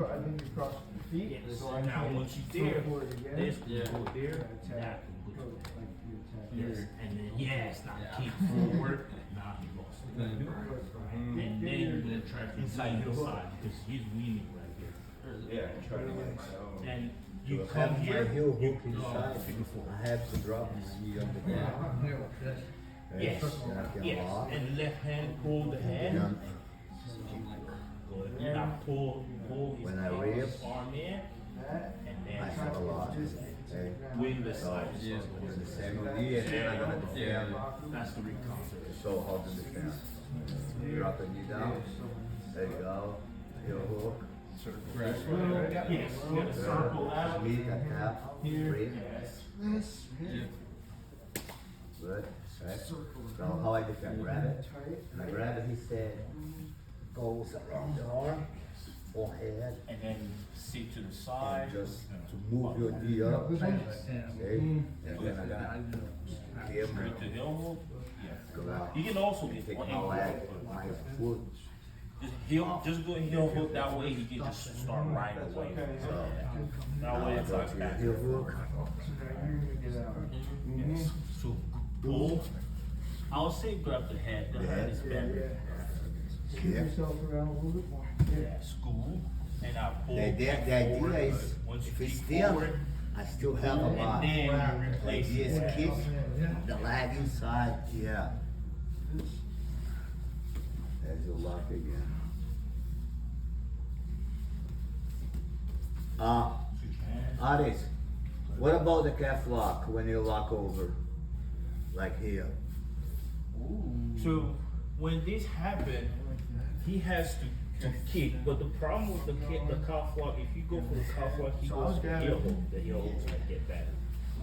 I think you cross the feet. Yes. So I Now can once you there, go forward again. this can go there, Attack. that can go Like there. you attack Yes, here. and then yes, now kick forward. Now he lost it. And then you're gonna try to inside your side because he's weaning right here. Yeah, try to get And you I come have my here. heel hook inside. Figure four. I have to drop my knee on the ground. Yes, And I can yes, lock. and left hand pull the hand. And Good. Now pull his When I rip, arm in, That. and I then have a lot. Okay. win the So side. it's the same idea, and then I'm gonna defend. That's the recovery. So how to defend? Drop the knee down. There you go. Heel hook. Yes, you gotta circle out. Meet and tap. Breathe. Yes. Good. Right. So how I defend? Grab it. And I grab it. He said, goes around the arm, forehead, And then sit to the and side. just to move your knee up. Okay. And then I'm gonna give Straight to elbow. Yeah. go out. You can also get Take one my ankle leg, hook. my foot. Just go heel hook. That way you can just start right away. So That way it's go like to your back. heel hook. So now you're gonna get out. Yes. So pull. I'll say grab the head. The head is better. Scoot yourself around a little bit more. Yeah. School. And I pull. The idea forward. is, Once you if it's kick still, forward, I still have a and lot. then you The replace idea is it. kick the leg inside, yeah. There's your lock again. Aris, what about the calf lock when you lock over? Like here? So when this happened, he has to kick. But the problem with the calf lock, if you go for the calf lock, he goes for the heel hook. The heel hook's gonna get better.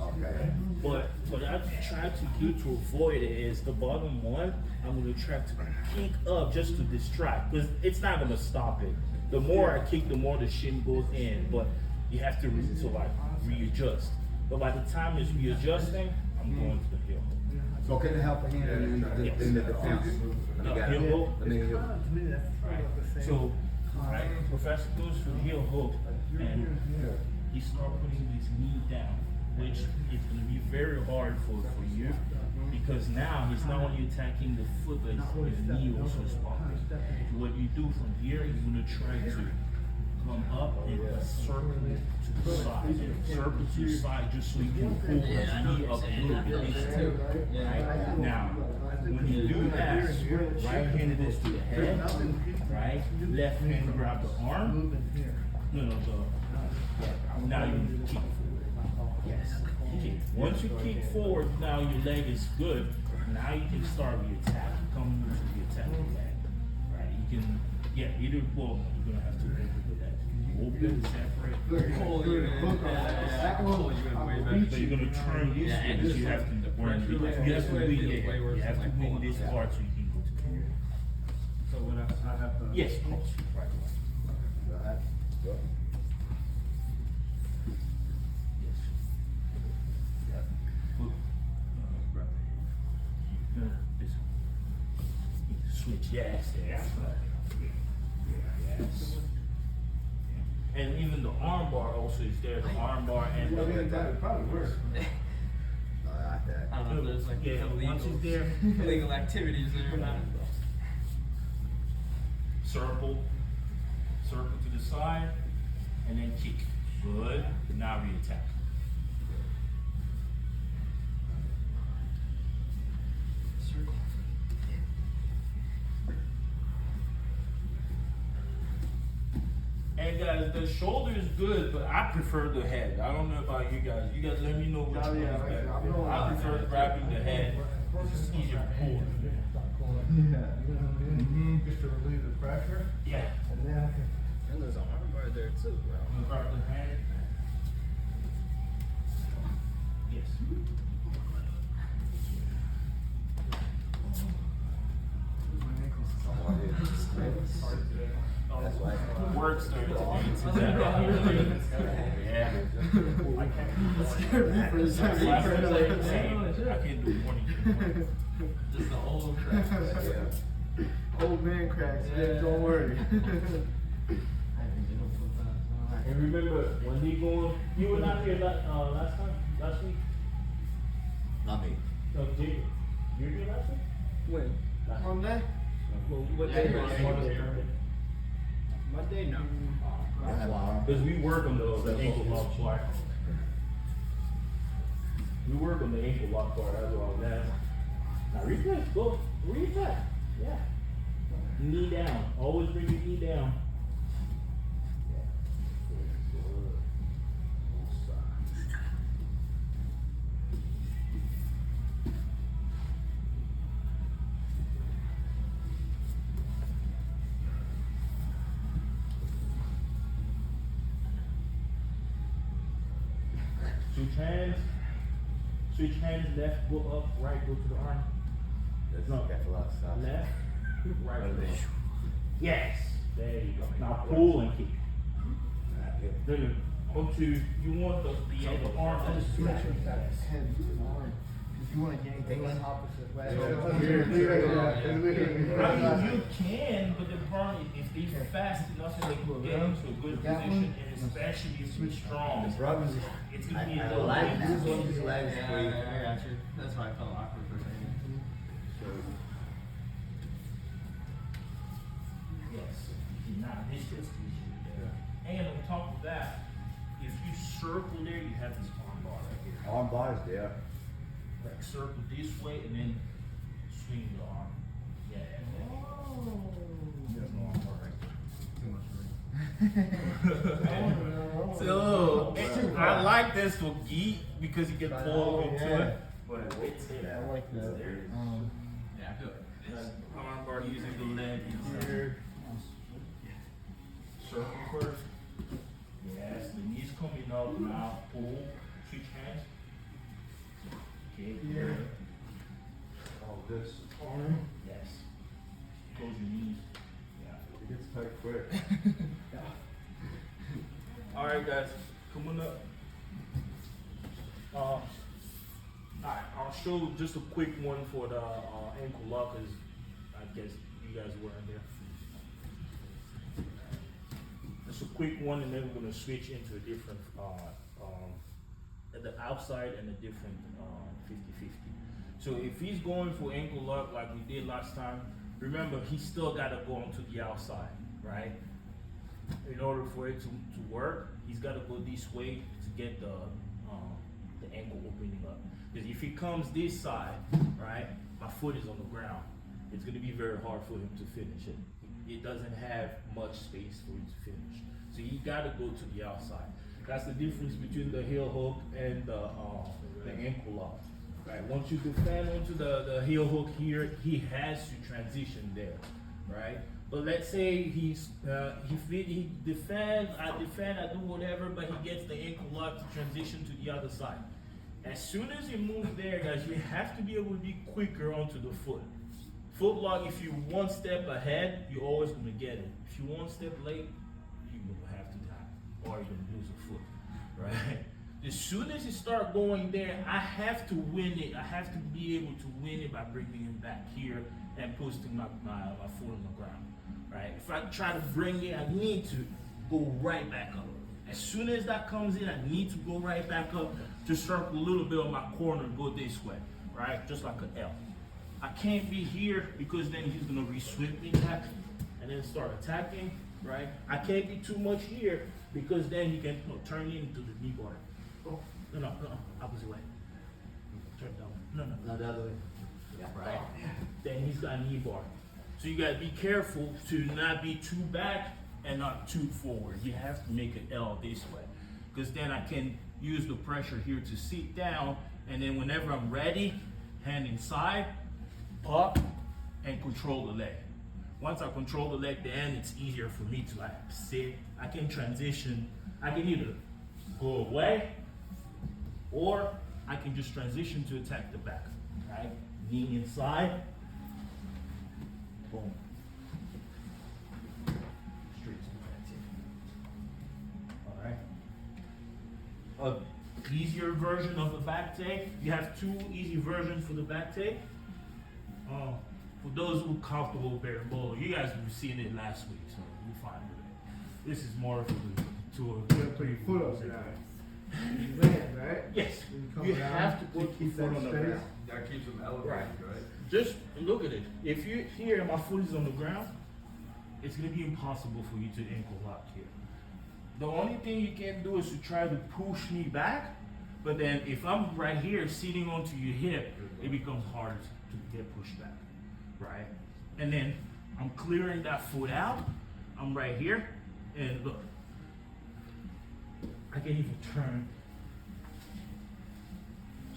Okay. But what I try to do to avoid it is the bottom one, I'm gonna try to kick up just to distract, because it's not gonna stop it. The more I kick, the more the shin goes in, but you have to readjust. But by the time it's readjusting, I'm going to the heel hook. So can you help a hand in the defense? Let me get it. Heel hook. Let me hear. So, Professor goes for the heel hook, and he start putting his knee down, which is going to be very hard for you, because now he's not only attacking the foot, but his knee also is popping. What you do from here, you're going to try to come up and circle to the side. Circle to the side just so you can pull his knee up a little bit. Right? Now, when you do that, right hand is to the head, right? Left hand grab the arm. No, now you kick forward. Yes. Kick. Once you kick forward, now your leg is good. Now you can start the attack. Come to the attack leg. Right? You can, either, well, you're going to have to open the leg. Open, separate. But you're going to turn this way, but you have to win this part so you can go to the end. So when I have to. Yes, cross. Right. Go ahead. Go. Yes. Yeah. Good. Grab the hand. This one. Switch. Yes. Yes. Yes. And even the arm bar also is there. The arm bar and That probably works. I like that. I don't know, there's like once it's there, illegal activities there or not. circle to the side, and then kick. Good. Now re-attack. And guys, the shoulder is good, but I prefer the head. I don't know about you guys. You guys let me know which one is better. I prefer grabbing the head. It's just easier to pull. Yeah. Just to relieve the pressure. Yeah. And then I can. And there's an arm bar there too, bro. Grab the hand. Yes. That's why. Works there. Yeah. Let's get ready for this. I can't do morning. Just the old crap. Old man cracks, man, don't worry. And remember, when they go, you were not here last week? Not me. No, Jacob. You were here last week? When? Last week. Monday? Well, what Yeah, day yeah, was yeah, Monday? yeah. Monday? No. I have arm. Because we work on the ankle lock part. We work on the ankle lock part, that's what I was asking. Now reflex, go, reflex, yeah. Knee down, always bring your knee down. Yeah. Good. Both sides. Switch hands, left, go up, right, go to the arm. That's No. that's a lot of stuff. Left, right, Right go. there. Yes, there you go. Now pull and kick. Then onto, you want the arm to the Switch switch. with that head to the arm. If you wanna yank the one opposite way. I mean, you can, but the problem is if they're fast enough and they can get into a good That position, one? and especially if you're strong, The problem is, it's gonna be a I little like bit. this one, this leg is Yeah, free. I got you. That's why I felt awkward for a second. Yes, nah, this is easy there. And on top of that, if you circle there, you have this arm bar right here. Arm bars there. Like circle this way and then swing the arm. Yeah. There's no arm bar right there. So, I like this for Geet because you can pull into it. But it's here. I like that. There. Yeah, I feel like this. Arm bar using the leg here. Circle first. Yes, the knees coming up now. Pull. Switch hands. Okay, here. Oh, this. Arm. Yes. Close your knees. Yeah. It gets tight quick. All right, guys, come on up. All right, I'll show just a quick one for the ankle lock, cause I guess you guys weren't there. Just a quick one, and then we're gonna switch into a different, at the outside and a different 50-50. So if he's going for ankle lock like we did last time, remember he's still gotta go onto the outside, right? In order for it to work, he's got to go this way to get the ankle opening up. Because if he comes this side, right, my foot is on the ground, it's going to be very hard for him to finish it. It doesn't have much space for him to finish. So you got to go to the outside. That's the difference between the heel hook and the ankle lock. Right. Once you defend onto the heel hook here, he has to transition there, right? But let's say he defend, I do whatever, but he gets the ankle lock to transition to the other side. As soon as you move there, guys, you have to be able to be quicker onto the foot. Foot lock, if you're one step ahead, you're always gonna get it. If you're one step late, you're gonna have to die, or you're gonna lose a foot, right? As soon as you start going there, I have to win it. I have to be able to win it by bringing him back here and posting my foot on the ground. Right? If I try to bring it, I need to go right back up. As soon as that comes in, I need to go right back up to circle a little bit on my corner and go this way, right? Just like an L. I can't be here because then he's gonna re-sweep me back and then start attacking, right? I can't be too much here because then he can turn into the knee bar. Oh, no, opposite way. Turn down. No. Not the other way. Yeah. Right? Then he's got a knee bar. So you gotta be careful to not be too back and not too forward. You have to make an L this way. Because then I can use the pressure here to sit down, and then whenever I'm ready, hand inside, pop, and control the leg. Once I control the leg, then it's easier for me to like sit. I can transition. I can either go away, or I can just transition to attack the back. Right? Knee inside. Boom. Straight to the back take. Alright. A easier version of the back take. You have two easy versions for the back take. For those who are comfortable with bare bull, you guys were seeing it last week, so you're fine with it. This is more for the to You gotta put your foot up there. You land, right? Yes, When you come you down, have to put to your keep foot that on the space. ground. That keeps them elevated, Right. right? Just look at it. If you here and my foot is on the ground, it's gonna be impossible for you to ankle lock here. The only thing you can do is to try to push me back, but then if I'm right here sitting onto your hip, it becomes hard to get pushed back, right? And then I'm clearing that foot out. I'm right here, and look, I can even turn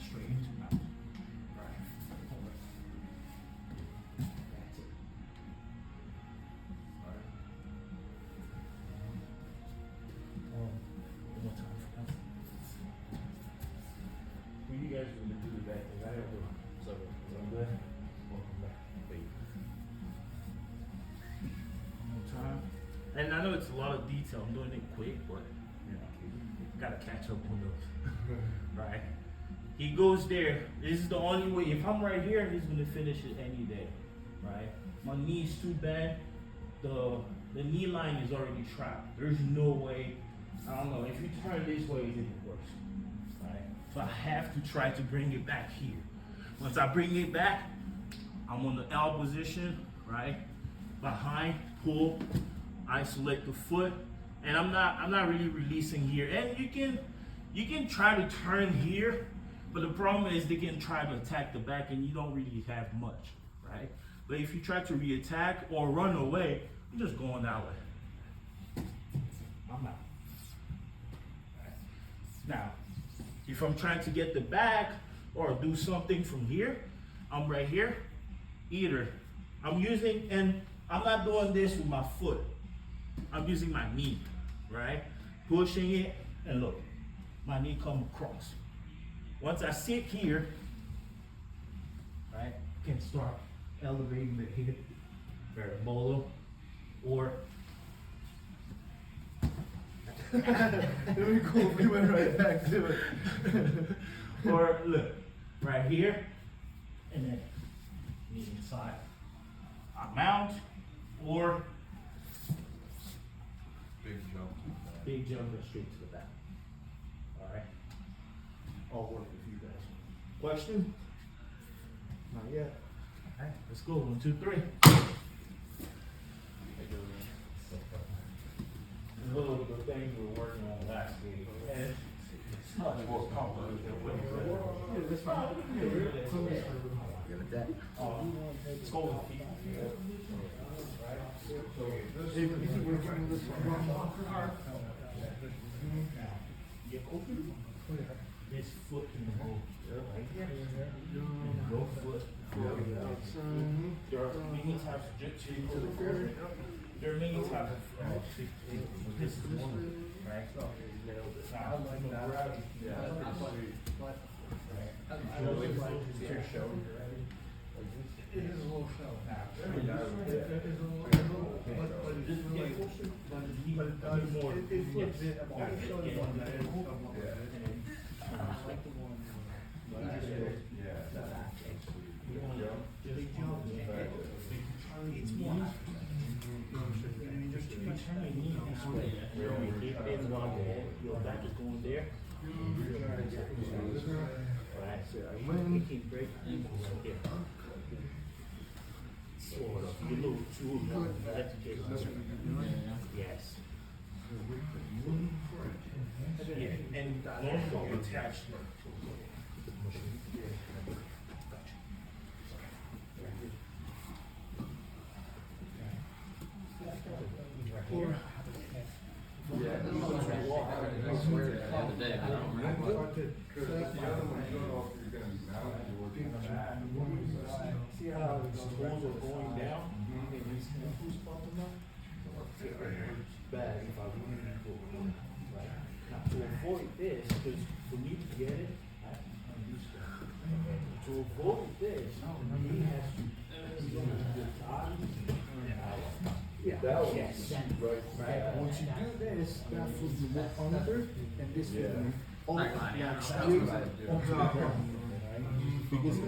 straight into mount. Right. Hold it. That's it. Alright. One more time for that. Who you guys gonna do that? Cause I don't do it. So I'm good. Welcome back. Wait. One more time. And I know it's a lot of detail. I'm doing it quick, but you know, gotta catch up on those. Right? He goes there. This is the only way. If I'm right here, he's gonna finish it any day. Right? My knee's too bad. The knee line is already trapped. There's no way. I don't know. If you turn this way, it's even worse. Right? So I have to try to bring it back here. Once I bring it back, I'm on the L position, right? Behind, pull, isolate the foot, and I'm not really releasing here. And you can try to turn here, but the problem is they can try to attack the back and you don't really have much, right? But if you try to re-attack or run away, you're just going that way. I'm out. Right. Now, if I'm trying to get the back or do something from here, I'm right here. Either I'm using, and I'm not doing this with my foot. I'm using my knee, right? Pushing it, and look, my knee come across. Once I sit here, right, I can start elevating the hip, parabolo, or It'd be cool if we went right back to it. or look, right here, and then knee inside. I mount, or Big jump. big jump and straight to the back. All right, all work with you guys. Question? Not yet. All right, let's go. 1, 2, 3. A little bit of things we were working on last week. And it's much more complicated than what Yeah, that's fine. Yeah, Give it that. it's going to be. If you work on this one. Get open. This foot can go right here. And your foot. There are many types of jiu-jitsu. There are many types of this is one, right? Now, I'm like that. It is a little show. But it does more. It flips it. I've always showed it on that. I like the one. It's more. Just turn your knee this way. Keep it one way. Your back is going there. Right. You keep breaking ankles right here. Sort of. You're a little too educated. Yes. Yeah. And normally you attach I swear the other day, I don't remember. See how his toes are going down and his ankles popping up? It's bad if I really go right. Now to avoid this, because for me to get it, I'm used to it. To avoid this, he has to go to the top and out. Yeah. Yes. Right. Once you do this, that foot will look under, and this will be all Not lying. like straight onto the ground. Because if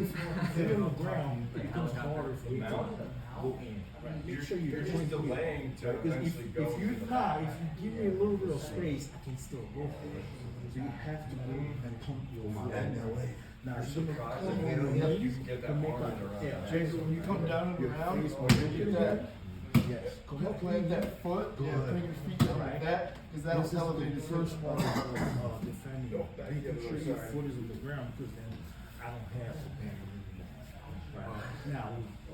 you're on the ground, it becomes harder for you to go in. Make sure You're you're just going delaying to Because eventually go if you into the not, back. if you give me a little bit of space, I can still go for it. So you have to go and pump your foot. Now you're gonna come on your knees You can get that to make arm like, around yeah, that. Jason, when you come down on the your ground, face or or you get that, yes, come up plant here. that foot, yeah, bring your feet down like that, cause that'll This is elevate the the first first part of defending. back Making the other sure your side. foot is on the ground, because then I don't have the band. Right. Now,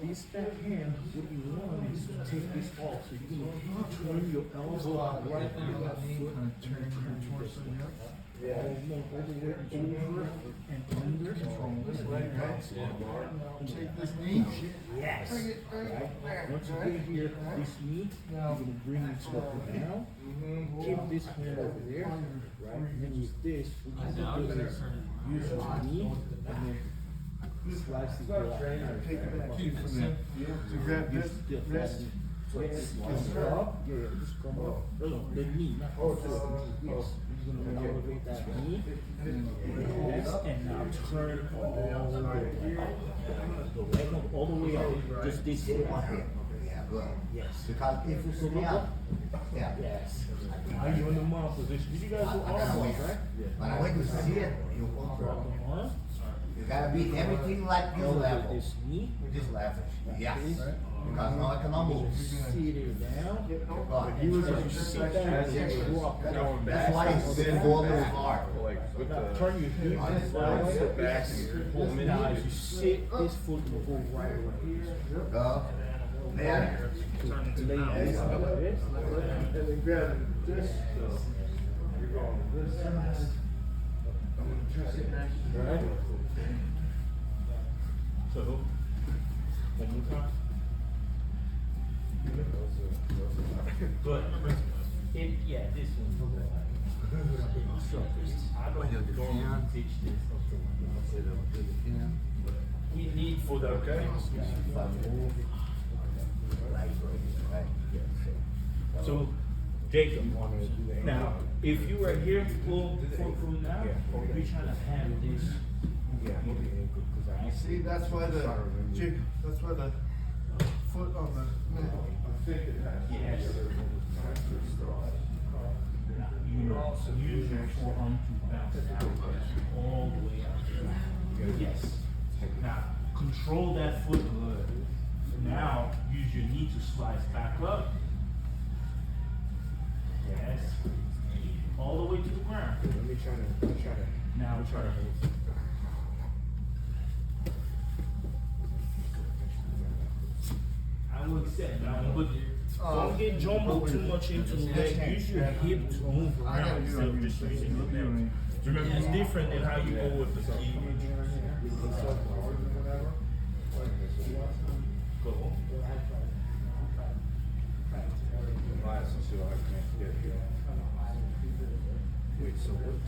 this back hand, what you want is to take this off, so you're gonna turn your elbow right on your left foot, and turn your torso up. All the way over and under. This leg, right? Take this knee. Yes. Bring it right there, Once you right? get here, this knee, you're gonna bring it to up and down. Keep this hand over there, right? And then with this, what you're gonna do is use your knee and then slice it back. Take it back in from there. So grab this wrist. Just up, yeah, just come up. No, the knee, not the foot. Yes. You're gonna elevate that knee. Yes, and now turn all the way up. The leg up all the way up. Just this foot. Yeah, good. Yes. Because if you sit down, yeah. Yes. Now you're in the mount position. Did you guys do arm balls, right? But when you sit, you Drop control. the arm. You gotta be everything like this Elevate level. this knee. This level, yes. Because now I cannot move. Sit it down. Good. You sit down and drop down. That's why it's so hard. Like with Now the. turn your hip this way. Sit back and you pull them in. Now as you sit, this foot will go right over here. Go. There. Lay this like this. And then grab this. You're going this side. Right? So, one more time. Good. Yeah, this one. So, I don't normally teach this. We need for the. Okay. So, Jacob, now, if you were here full crew now, we're trying to have this. See, that's why the foot on the middle. Yes. You also use your forearm to bounce out all the way out. Yes. Now, control that foot good. Now, use your knee to slice back up. Yes. All the way to the ground. Now try to hold. I would accept that one, but don't get jumbled too much into the leg. Use your hip to move around instead of just using your leg. Remember, it's different than how you go with the ski. Go. Wait, so what?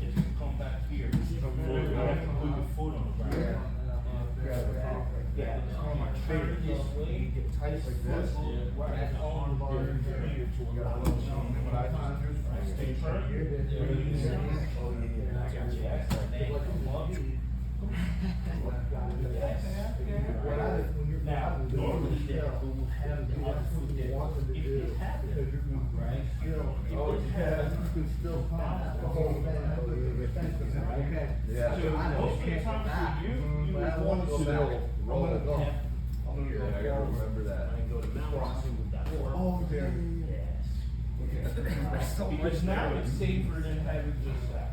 If you come back here, you have to put your foot on the ground. Yeah, turn it this way, tight like this, right, the arm bar here to allow it to stay turned. Release it. Yes, and then come up. Yes. Now, normally that we will have the other foot there. If it happens, right, if it happens, Still bounce the whole thing. Yeah. so most of the time for you, you would want to Still roll. have Yeah, I gotta remember that. and go to crossing with that foot. Oh, yeah. Yes. Because now it's safer than having just that,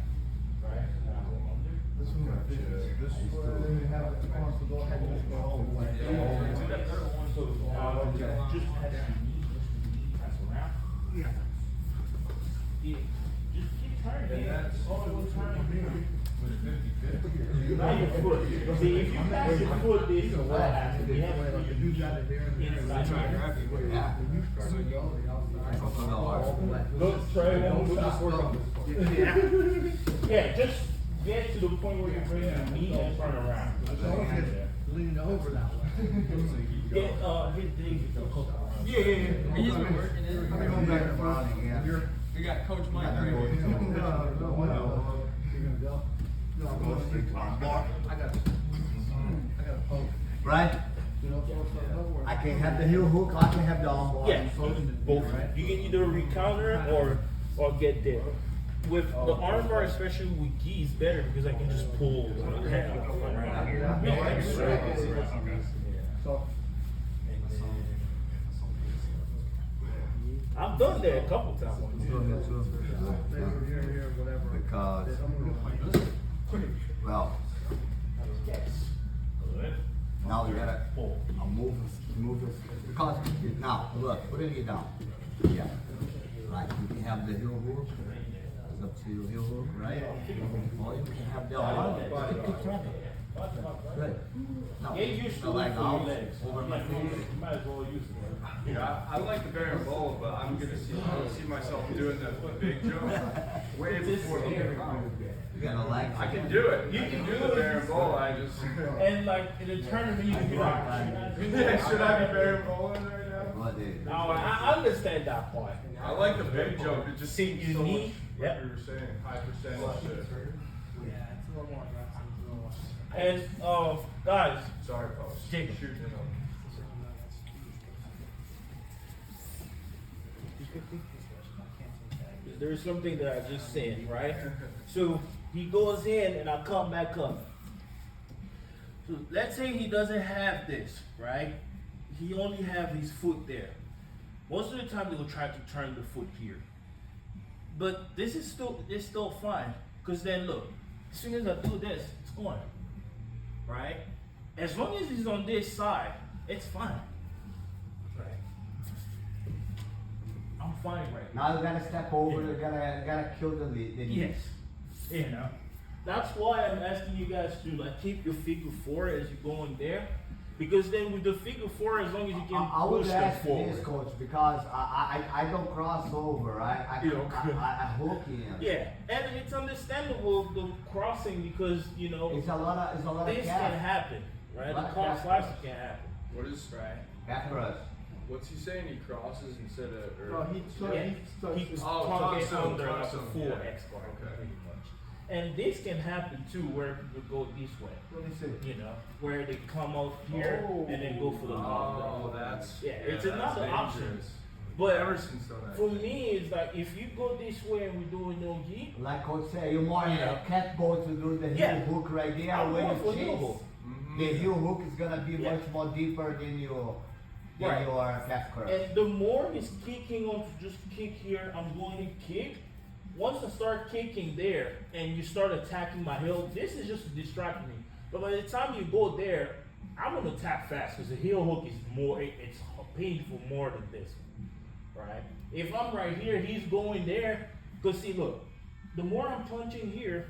right? Now go under. This one, this way, they have it on, so go ahead and just go all the way. So that third one, so, just pass your knee, pass around. Yeah. Yeah, just keep turning. And that's- all the time. Was it 50-50? Not your foot. See, if you pass your foot, this is what happens. You have to put your knee inside here. Yeah. Look, Trey, yeah, just get to the point where you bring your knee and turn around. Lean over that way. Get David to hook around. Yeah. He's been working it. I'll be going back and forth. Yeah. We got Coach Mike right here. You're gonna go? No, I'm going straight to my bar. I got a poke. Right? I can have the heel hook, I can have the arm bar. Yeah, both. You can either recounter or get there. With the arm bar, especially with gi, is better because I can just pull the head around here. So, I've done that a couple times. here, whatever. Because, well, now we gotta move this, because now, look, putting it down. Yeah. Like, you can have the heel hook, it's up to your heel hook, right? Or you can have the arm, keep trapping. Good. Now, Get used to the leg it for out, your legs. over my face. You might as well use it. Yeah, I like the berimbolo, but I'm gonna see myself doing the big jump way before the You got a leg. I can do it. You can do the berimbolo. I just. And like in the tournament, you can be like, Should I be berimboloing right now? What, dude? no, I understand that part. I like the big jump. It just See, seems you so need- much. Yep. What you were saying, high percentage shit. Yeah, it's a little more aggressive. It's a little less. And guys, Sorry, folks. Jacob. Shooting it up. there's something that I just said, right? So he goes in and I come back up. So let's say he doesn't have this, right? He only have his foot there. Most of the time they will try to turn the foot here. But this is still fine. Because then look, as soon as I do this, it's going. Right? As long as he's on this side, it's fine. Right. I'm fine right now. Now you gotta step over, you gotta kill the knee. Yes. You know. That's why I'm asking you guys to like keep your figure four as you're going there. Because then with the figure four, as long as you can I would push them ask forward. this, coach, because I don't cross over, right? I hook in. Yeah, and it's understandable the crossing because you know It's a lot of this can calf. happen, right? Lot The of cross calf slicer thrust. can happen, What is right? Calf thrust. What's he saying? He crosses instead of. No, Or, he Yeah, he Oh, target tucks him, under like tucks a him, full yeah. X guard, Okay. pretty much. And this can happen too, where people go this way, What do you say? you know, where they come out here and then go for the top Oh, rope. that's. Yeah, it's that's another option. dangerous. But Emerson's done that. for me, it's like if you go this way and we're doing no gi, Like coach said, you more Yeah. cat go to do the heel Yeah. hook right there. I'm When going you for heel chase, hook. Mhm. the heel hook is gonna be Yeah. much more deeper than your Right. calf thrust. And the more he's kicking on to just kick here, I'm going to kick. Once I start kicking there and you start attacking my heel, this is just to distract me. But by the time you go there, I'm gonna tap fast because the heel hook is more, it's painful more than this one, right? If I'm right here, he's going there. Cause see, look, the more I'm punching here,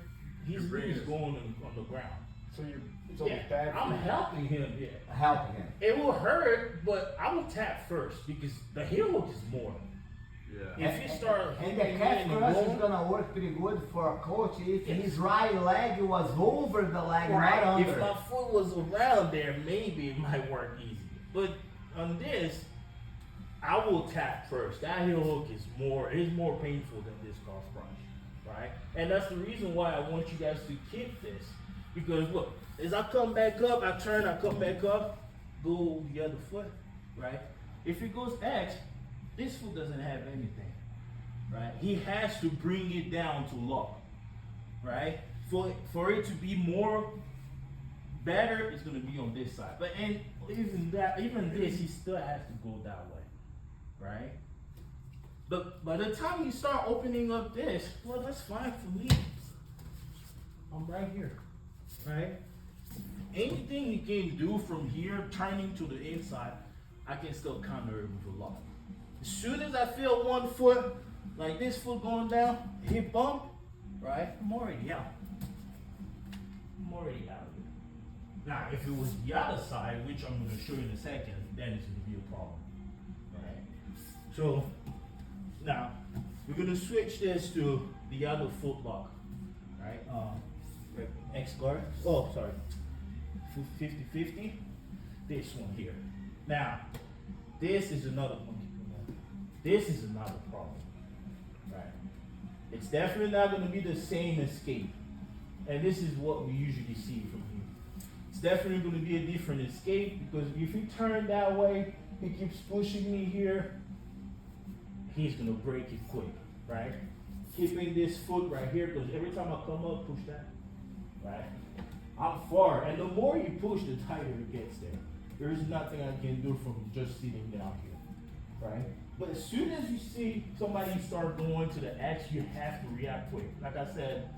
his You're bringing knee's it. going on the ground. So it's only Yeah, bad. I'm helping him, yeah. Helping him. It will hurt, but I will tap first because the heel hook is more. Yeah. If you start And hooking the calf in and thrust is going, gonna work pretty good for a coach if Yes. his right leg was over the leg, not right, under. if my foot was around there, maybe it might work easy. But on this, I will tap first. That heel hook is more painful than this cross crunch, right? And that's the reason why I want you guys to kick this. Because look, as I come back up, I turn, I come back up, go the other foot, right? If it goes X, this foot doesn't have anything, right? He has to bring it down to lock, right? For it to be more better, it's gonna be on this side. But and even this, he still has to go that way, right? But by the time you start opening up this, well, that's fine for me. I'm right here, right? Anything he can do from here, turning to the inside, I can still counter it with a lock. As soon as I feel one foot, like this foot going down, hip bump, right? I'm already out. I'm already out. Now, if it was the other side, which I'm going to show you in a second, then it's going to be a problem, right? So, now, we're going to switch this to the other foot lock, right? X guard, oh, sorry, 50-50, this one here. Now, this is another one. This is another problem, right? It's definitely not going to be the same escape. And this is what we usually see from here. It's definitely going to be a different escape, because if he turn that way, he keeps pushing me here, he's going to break it quick, right? Keeping this foot right here, because every time I come up, push that, right? I'm far, and the more you push, the tighter it gets there. There is nothing I can do from just sitting down here, right? But as soon as you see somebody start going to the X, you have to react quick. Like I said,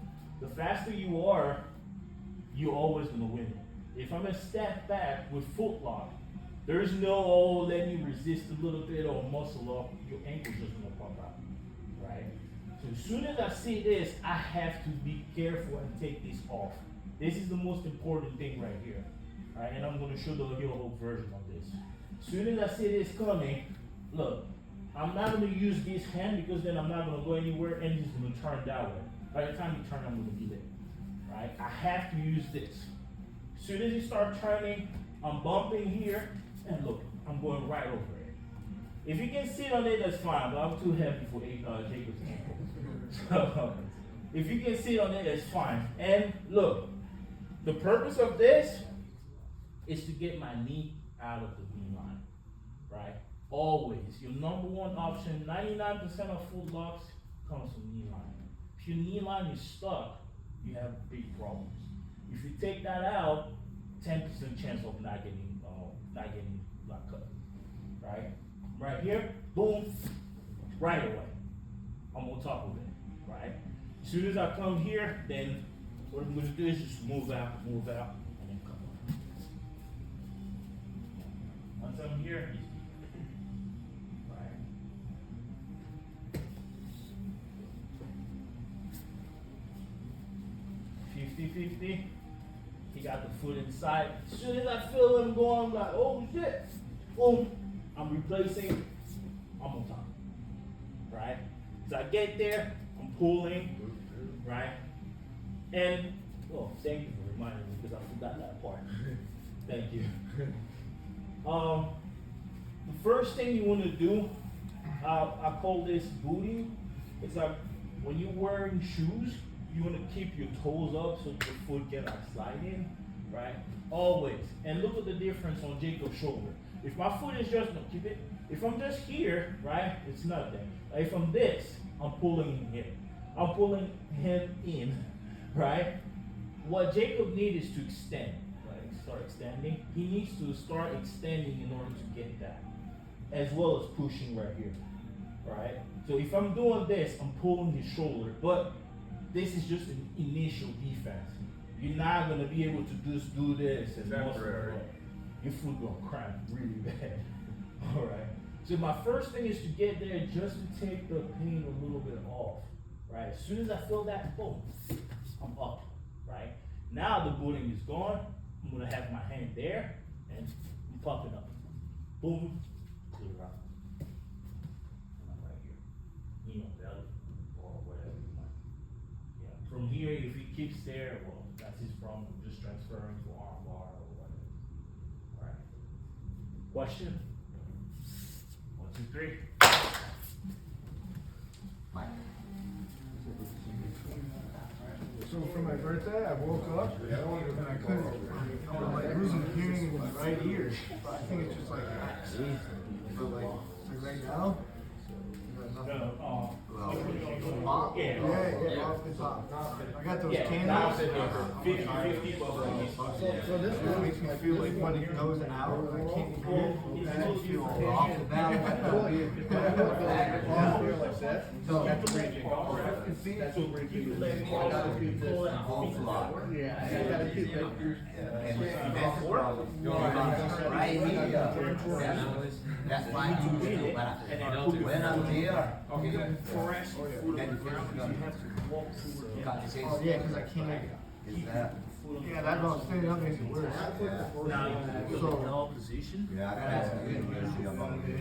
the faster you are, you're always gonna win it. If I'm a step back with foot lock, there's no, oh, let me resist a little bit or muscle up, your ankle's just gonna pop out, right? So as soon as I see this, I have to be careful and take this off. This is the most important thing right here, right? And I'm gonna show the heel hook version of this. As soon as I see this coming, look, I'm not gonna use this hand because then I'm not gonna go anywhere and it's gonna turn that way. By the time you turn, I'm gonna be there, right? I have to use this. As soon as you start turning, I'm bumping here, and look, I'm going right over it. If you can sit on it, that's fine, but I'm too heavy for Jacob's ankle. So, if you can sit on it, that's fine. And look, the purpose of this is to get my knee out of the knee line, right? Always, your number one option, 99% of foot locks comes from knee line. If your knee line is stuck, you have big problems. If you take that out, 10% chance of not getting lock cut, right? Right here, boom, right away. I'm on top of it, right? As soon as I come here, then what I'm gonna do is just move out, and then come on. Once I'm here, right? 50-50. He got the foot inside. As soon as I feel him going, I'm like, oh shit. Boom. I'm replacing. I'm on top. Right? As I get there, I'm pulling. Right? And, oh, thank you for reminding me because I forgot that part. Thank you. The first thing you want to do, I call this booting. It's like when you're wearing shoes, you want to keep your toes up so your foot can like slide in, right? Always. And look at the difference on Jacob's shoulder. If my foot is just, no, keep it. If I'm just here, right, it's nothing. If I'm this, I'm pulling him in. I'm pulling him in, right? What Jacob needs is to extend, right? Start extending. He needs to start extending in order to get that, as well as pushing right here, right? So if I'm doing this, I'm pulling his shoulder, but this is just an initial defense. You're not gonna be able to just do this and muscle up. Your foot gonna cramp really bad. All right. So my first thing is to get there just to take the pain a little bit off. Right. As soon as I feel that, boom, I'm up. Right. Now the booting is gone. I'm gonna have my hand there and I'm popping up. Boom, clear out. And I'm right here. Belly or whatever you want. Yeah. From here, if he keeps there, well, that's his problem. I'm just transferring to arm bar or whatever. All right. Question? 1, 2, 3. Mike. So for my birthday, I woke up and I couldn't, I'm like losing hearing in my right ear. I think it's just like, but like right now, Pop? yeah, off the top. I got those candles. 50 bucks. So this one makes me feel like when it goes out, I can't hear it. And I feel Off the valve. like that. So that's breaking. So keep your leg Full flop. Yeah, I gotta keep it. And that's the problem. Right here. That's why I'm doing it. When I'm here, Oh yeah, because I can't. Yeah, that's what I'm saying. That makes it worse. Now you So- in all position. yeah, I gotta ask the university about it. When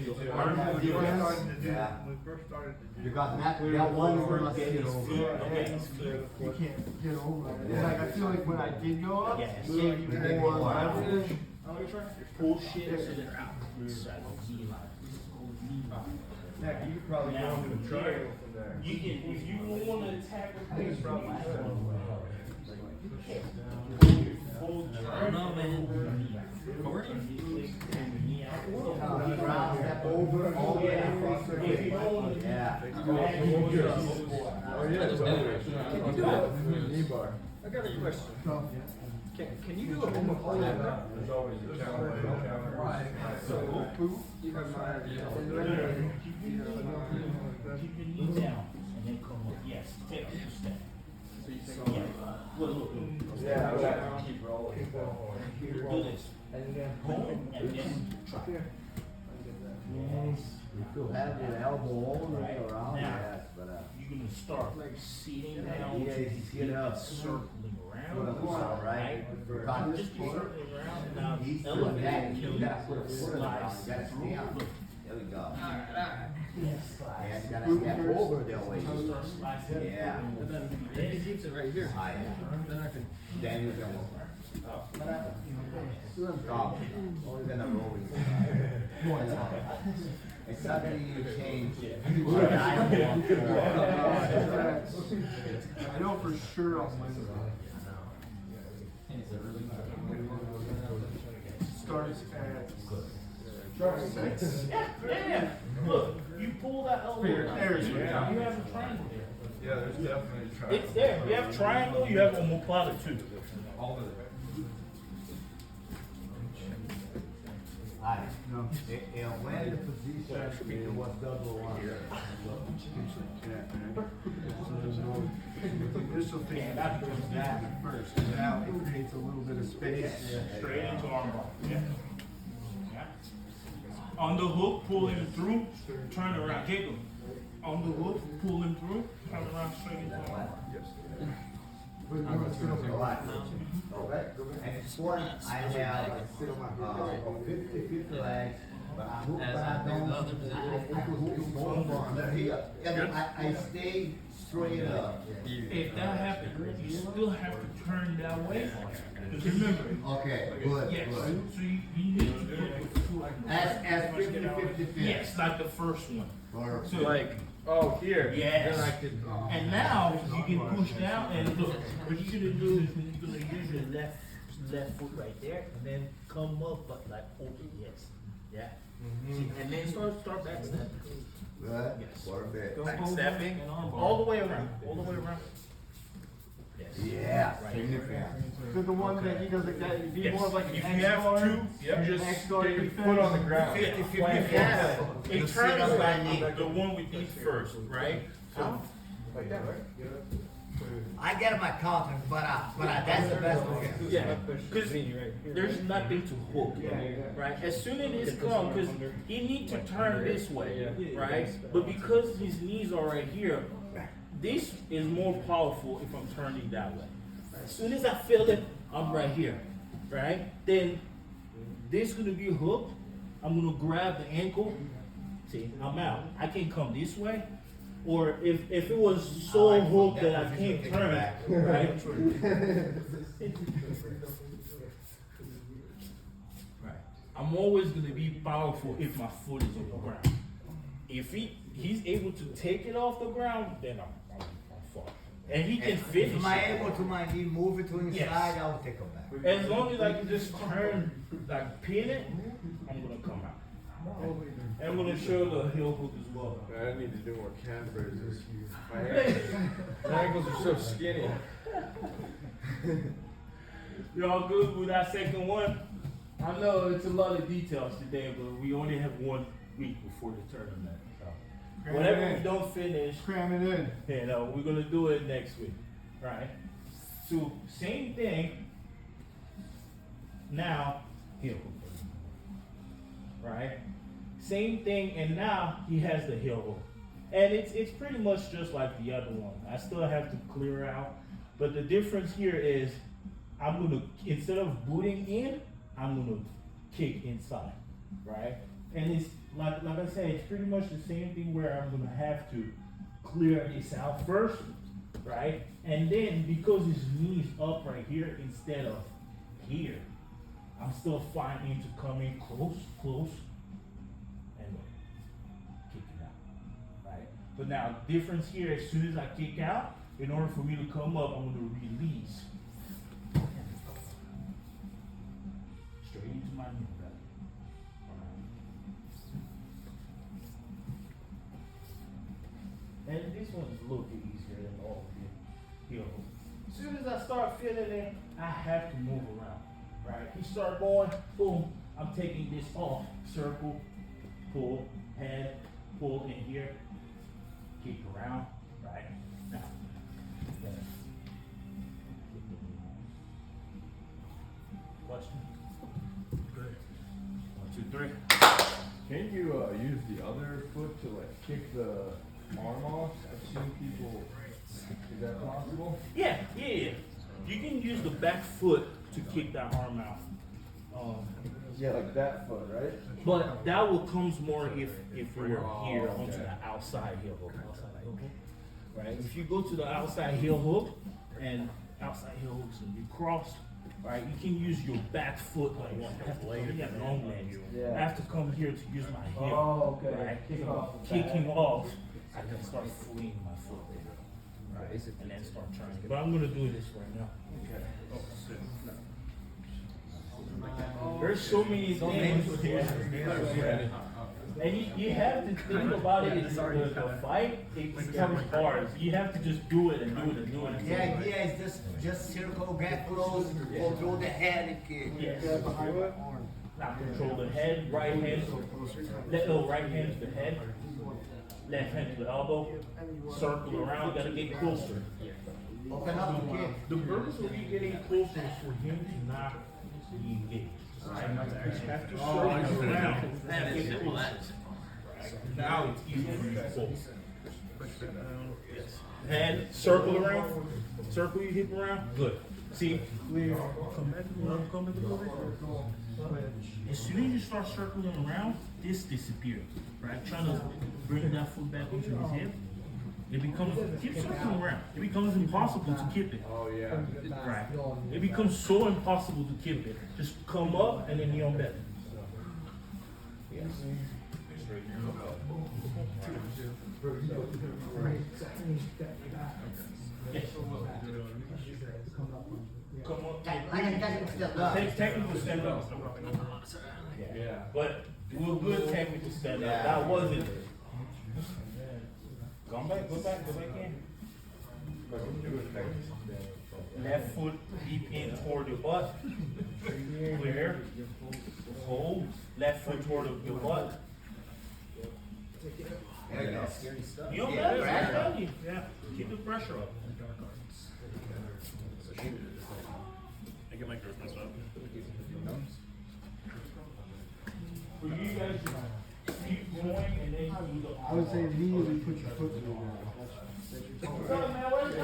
we first started to do Because that one word must Get get his over. feet, get his feet. you can't get over it. Yeah. Like I feel like when I did go up, Yes. it gave you more leverage. Pull shit so that it's like knee line. Yeah, you could probably Now, go into a triangle from there. You can, if you want to attack with this, whole I don't know, man. 40? Ground, step over, all the way across the If you ring. don't, Yeah. I just do it. Can you do it? Knee bar. I got a question. Can you do a homoplata? There's always a counter. So, you have my keep your knee down and then come up. Yes, take a step. Yeah. Look. Yeah, I would keep rolling. Do this. Boom, and then try. Yes. You still have your elbow all the way around, Now, yes, but, you're gonna start seating down Yeah, to you get up. circling around. all right. Just keep circling around and now He's doing elevate that, until you gotta put a foot on the ground, slice you gotta through. stay on. Look. There we go. Yes, slice. Yeah, you gotta step over the way. Start slicing. Yeah. And then he keeps it right here. Ah, yeah. Then I can. Then you can move. Calm. Only gonna roll with It's something you change. I know for sure on Wednesday. Starts at 6. Yeah. Look, you pull that elbow. There's You have a triangle there. Yeah, there's definitely a try. It's there. You have triangle, you have omoplata too. All of it. Alright, when the position it was double one. This will take that first. And now it creates a little bit of space. Straight into armbar. Yeah. On the hook, pull him through, turn around, Jacob. On the hook, pull him through, turn around straight into armbar. Alright. Okay. And it's one, I have 50 legs, but I hook, but I don't, I hook more on here. I stay straight up. If that happens, you still have to turn that way. Because remember, Okay, good, yes, good. so you need to do it with two. As 50-50 fit. Yes, like the first one. Or, So Like, oh, here. yes. Then I could. And now you can push down and look. What you're gonna do is you're gonna use your left foot right there and then come up but like open, yes. Yeah. See, and then start back stepping. good, Yes. perfect. Back stepping all the way around. All the way around. Yes. Yeah, Right. significant. So the one that he does like that, it'd be Yes. more of like an If X you have guard. two, yep. You just X guard get your defense. foot on the ground. Yeah. Yes. It turns like the one with these first, right? So Like that, right? I get my confidence, but that's the best one. yeah, because there's nothing to hook, right? As soon as this comes, because he needs to turn this way, right? But because his knees are right here, this is more powerful if I'm turning that way. As soon as I feel it, I'm right here, right? Then this is gonna be hooked. I'm gonna grab the ankle. See, I'm out. I can come this way. Or if it was so hooked that I can't turn, right? Right. I'm always gonna be powerful if my foot is on the ground. If he's able to take it off the ground, then I'm far. And he can finish Am I it. able to move it to inside? Yes. I'll take it back. As long as I can just turn, like pin it, I'm gonna come out. And I'm gonna show the heel hook as well. I need to do more calf raises. My ankles are so skinny. Y'all good with that second one? I know it's a lot of details today, but we only have 1 week before the tournament. So whatever we don't finish, Cram it in. we're gonna do it next week, right? So same thing. Now heel hook, right? Same thing, and now he has the heel hook, and it's pretty much just like the other one. I still have to clear out, but the difference here is I'm gonna, instead of booting in, I'm gonna kick inside, right? And it's like I said, it's pretty much the same thing where I'm gonna have to clear this out first, right? And then because his knee's up right here instead of here, I'm still finding to come in close, and kick it out, right? But now, difference here, as soon as I kick out, in order for me to come up, I'm gonna release. knee on belly. And this one's a little bit easier than all of the heel hook. As soon as I start feeling it, I have to move around, right? You start going, boom, I'm taking this off. Circle, pull, head, pull in here, kick around, right? Now, question? Good. 1, 2, 3. Can you use the other foot to like kick the arm off? I've seen people. Is that possible? Yeah. You can use the back foot to kick that arm out. Yeah, like that foot, right? But that will comes more if we're here onto the outside heel hook. Right? If you go to the outside heel hook and outside heel hooks and you cross, right? You can use your back foot like one. I have to have long legs. Yeah. I have to come here to use my heel. Oh, okay. Right? Kick off the Kicking back. off, I can start flinging my foot there. Right? And then start turning. But I'm gonna do this right now. Okay. There's so many things. Yeah. And you have to think about it. The fight, it becomes hard. You have to just do it and do it and do it. The idea is just circle, get close, control the head and kick. Yes. Now control the head, right hand, right hand to the head, left hand to the elbow, circle around, gotta get closer. Open up the kick. The purpose of you getting closer is for him to not engage. Right? You have to circle around and get closer. Now it's easier for you to focus. And circle around, circle your hip around, good. See, come back a little bit. As soon as you start circling around, this disappears, right? Trying to bring that foot back into his hip. It becomes, keep circling around. It becomes impossible to keep it. Oh yeah. Right. It becomes so impossible to keep it. Just come up and then knee on belly. Yes. Yes. Come up. Like a technical stand up. Technical stand up. Yeah. But we're good technical stand up. That wasn't it. Come back, go back in. Left foot deep in toward your butt. Clear. Hold. Left foot toward your butt. There you go. You don't Yeah, got it. pressure. I'm telling you. Yeah. Keep the pressure up. I get my grip messed up. For you guys, keep going and then you do the I would say immediately put your foot to the ground. What's up, man? What is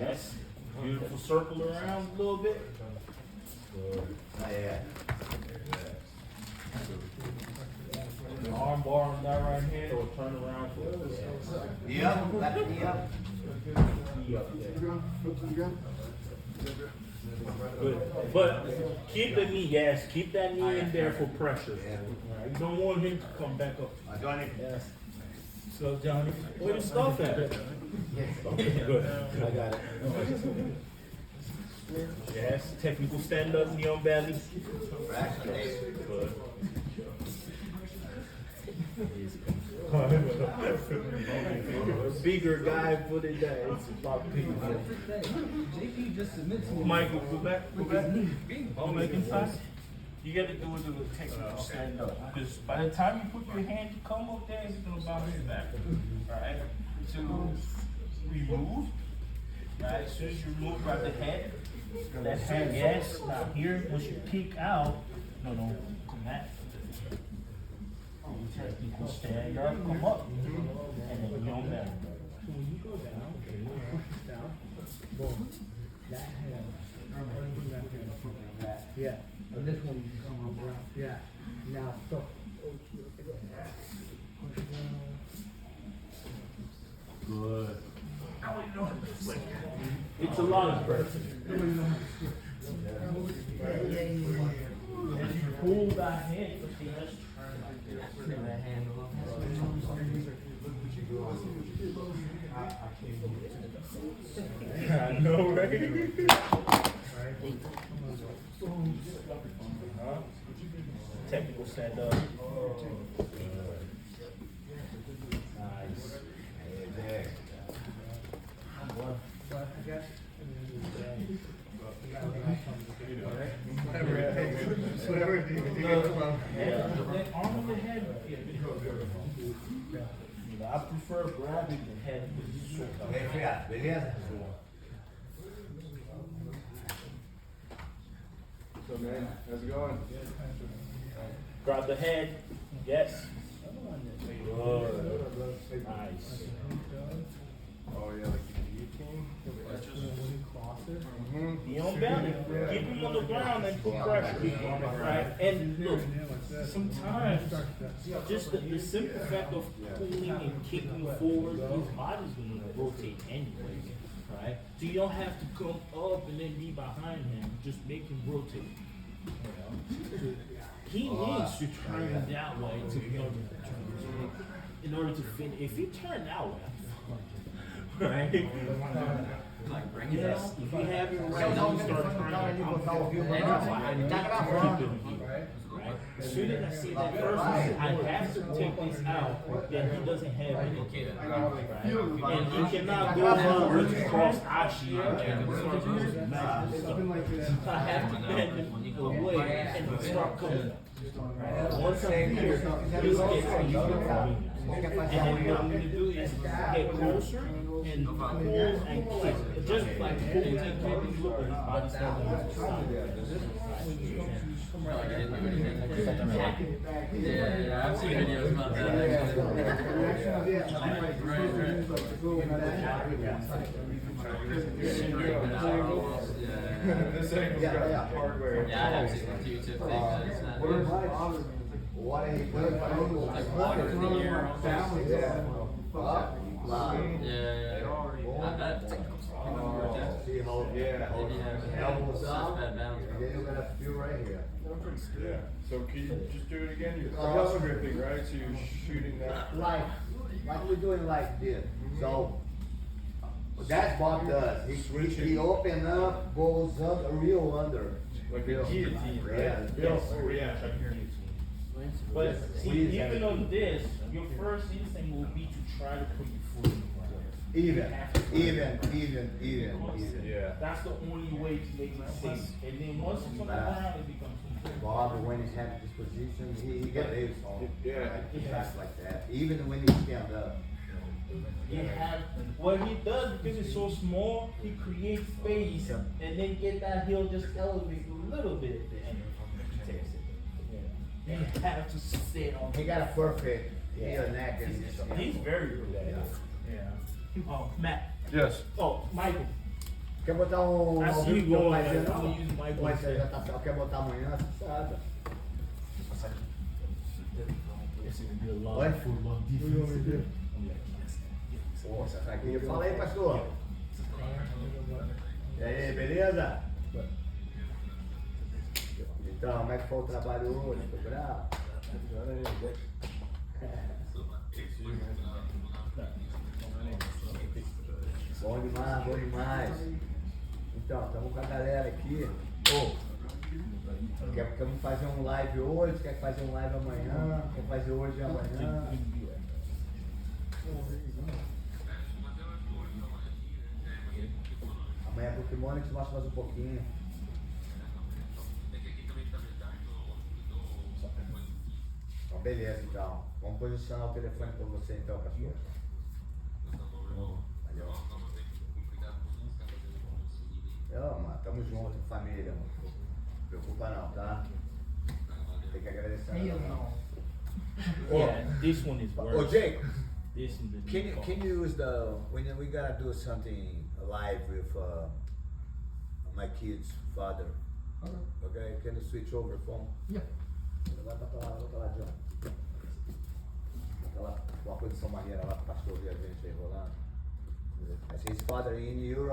Yes. Beautiful circle around a little bit. Yeah. Arm bar on that right hand or turn around for Yep, left knee up. Foot to the ground. Good. But keep the knee, yes, keep that knee in there for pressure. Alright, you don't want him to come back up. Johnny. Yes. So Johnny, where the stuff at? Good. I got it. Yes, technical stand up, knee on belly. Good. Bigger guy put it down. It's about bigger. JP just submits me. Michael, go back. Oh, make inside. You got to do it with a technical stand up. Because by the time you put your hand to come up there, it's going to bounce back. Alright? To remove. Right? As soon as you remove, grab the head. Left hand, yes. Now here, once you peek out, no, come back. Technical stand up, come up. And then you on that. So when you go down, you push down, boom, that hand, bring that hand up like that. Yeah, and this one you come up around, yeah. Now stop. Push down. Good. It's a lot of pressure. As you pull that hand, you just turn like this. That hand off. I know, right? Technical stand up. Nice. Whatever it is. The arm of the head. You know, I prefer grabbing the head with the shoulder. Vem, filha, beleza? So man, how's it going? Grab the head. Yes. Good. Nice. Oh yeah, like you guillotine? Be on belly. Keep him on the ground and put pressure. Right? And look, sometimes just the simple fact of pulling and kicking forward, his body's going to rotate anyway. Right? So you don't have to come up and then be behind him. Just make him rotate. You know? So he needs to turn that way in order to finish. If you turn that way, right? Like, bring it Yes, up. if you have it right, you start turning. Right? As soon as I see that person, I have to take this out, then he doesn't have any. Right? And he cannot go forward across Ashia and start using magic. I have to bend him away and start coming up. Once I'm here, he's getting used. And then what I'm going to do is get closer and pull and kick. Just like pulling and kicking, look at his body starting to Yeah, I've seen videos about that. This angle's got hardware. Yeah, I have seen the YouTube thing, but it's not. What he put Like water in the air. up, line. Yeah. I bet. See how, elbows Such up, bad and balance. then you're gonna feel right here. Yeah. So can you just do it again? You're cross gripping, right? So you're shooting that. Like we're doing like this. So, that's Bob does. He open up, goes up, a real under. Like a guillotine, right? Yeah, Yes. Oh yeah. But see, even on this, your first instinct will be to try to put your foot in the ground. Even. Yeah. That's the only way to make it safe. And then once it's on the ground, it becomes control. Bob, when he's having this position, he got legs on. Yeah. He acts like that. Even when he stand up. He have what he does because it's so small, he creates space and then get that heel just elevate a little bit and he takes it. Yeah. And you have to sit on. He got a perfect heel neck and He's very good at it. Yeah. Oh, Matt. Yes. Oh, Michael. Quer botar um. I see you que eu going, fazia, I'm não? gonna use Michael Mas você instead. já tá, quer botar amanhã, você sabe. It's gonna be a Oi? long foot, long defense. Nossa, tá aqui. Fala aí, pastor. E aí, beleza? Então, como é que foi o trabalho hoje? Foi bravo? Bom demais, bom demais. Então, estamos com a galera aqui. Queremos fazer um live hoje, quer fazer um live amanhã, quer fazer hoje e amanhã. Amanhã é Pokémon, a gente mostra mais um pouquinho. Então, beleza, então. Vamos posicionar o telefone para você então, pastor. Valeu. Mano, tamo junto, família, mano. Não preocupa não, tá? Tem que agradecer. Yeah, this one is worse. Ô, Jake, This one is can you use the, when we gotta do something live with my kid's father? Okay, can you switch over phone? Yeah. Vai pra lá, John. Aquela, uma posição maneira lá pro pastor ver a gente aí rolando. His father in Europe.